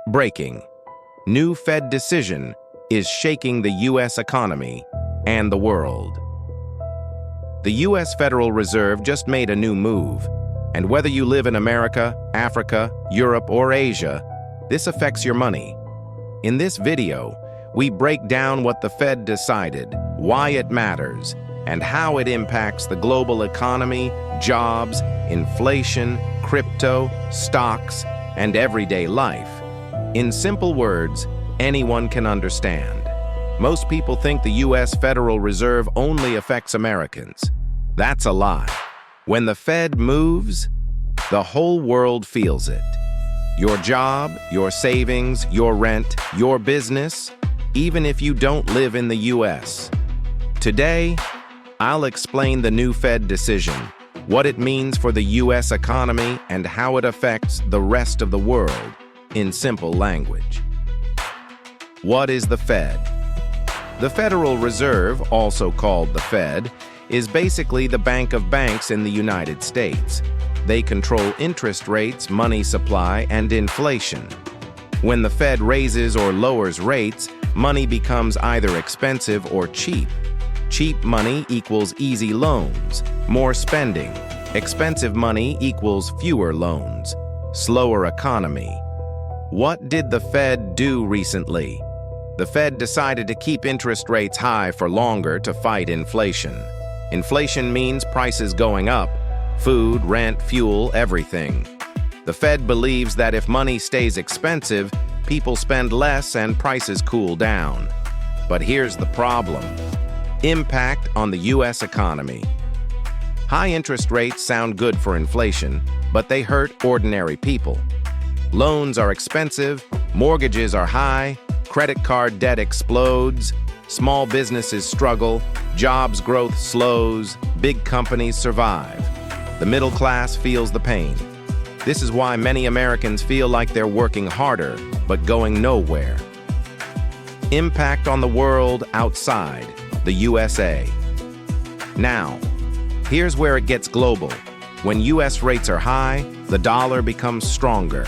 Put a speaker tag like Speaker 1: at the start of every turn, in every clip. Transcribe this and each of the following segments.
Speaker 1: Breaking. New Fed decision is shaking the U.S. economy and the world. The U.S. Federal Reserve just made a new move, and whether you live in America, Africa, Europe, or Asia, this affects your money. In this video, we break down what the Fed decided, why it matters, and how it impacts the global economy, jobs, inflation, crypto, stocks, and everyday life. In simple words, anyone can understand. Most people think the U.S. Federal Reserve only affects Americans. That's a lie. When the Fed moves, the whole world feels it. Your job, your savings, your rent, your business, even if you don't live in the U.S. Today, I'll explain the new Fed decision, what it means for the U.S. economy, and how it affects the rest of the world in simple language. What is the Fed? The Federal Reserve, also called the Fed, is basically the bank of banks in the United States. They control interest rates, money supply, and inflation. When the Fed raises or lowers rates, money becomes either expensive or cheap. Cheap money equals easy loans, more spending. Expensive money equals fewer loans, slower economy. What did the Fed do recently? The Fed decided to keep interest rates high for longer to fight inflation. Inflation means prices going up, food, rent, fuel, everything. The Fed believes that if money stays expensive, people spend less and prices cool down. But here's the problem. Impact on the U.S. economy. High interest rates sound good for inflation, but they hurt ordinary people. Loans are expensive, mortgages are high, credit card debt explodes, small businesses struggle, jobs growth slows, big companies survive. The middle class feels the pain. This is why many Americans feel like they're working harder, but going nowhere. Impact on the world outside the USA. Now, here's where it gets global. When U.S. rates are high, the dollar becomes stronger.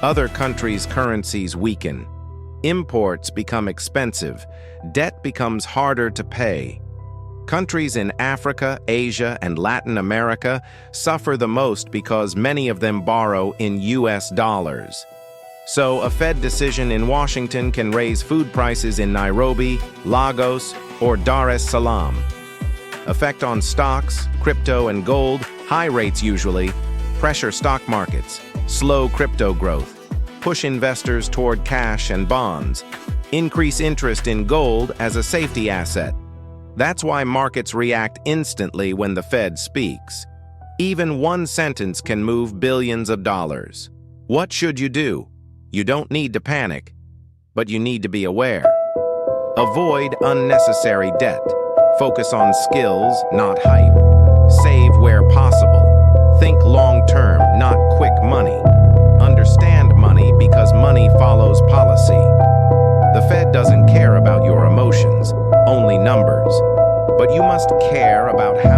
Speaker 1: Other countries' currencies weaken. Imports become expensive. Debt becomes harder to pay. Countries in Africa, Asia, and Latin America suffer the most because many of them borrow in U.S. dollars. So a Fed decision in Washington can raise food prices in Nairobi, Lagos, or Dar es Salaam. Effect on stocks, crypto, and gold, high rates usually, pressure stock markets, slow crypto growth, push investors toward cash and bonds, increase interest in gold as a safety asset. That's why markets react instantly when the Fed speaks. Even one sentence can move billions of dollars. What should you do? You don't need to panic, but you need to be aware. Avoid unnecessary debt. Focus on skills, not hype. Save where possible. Think long-term, not quick money. Understand money because money follows policy. The Fed doesn't care about your emotions, only numbers. But you must care about how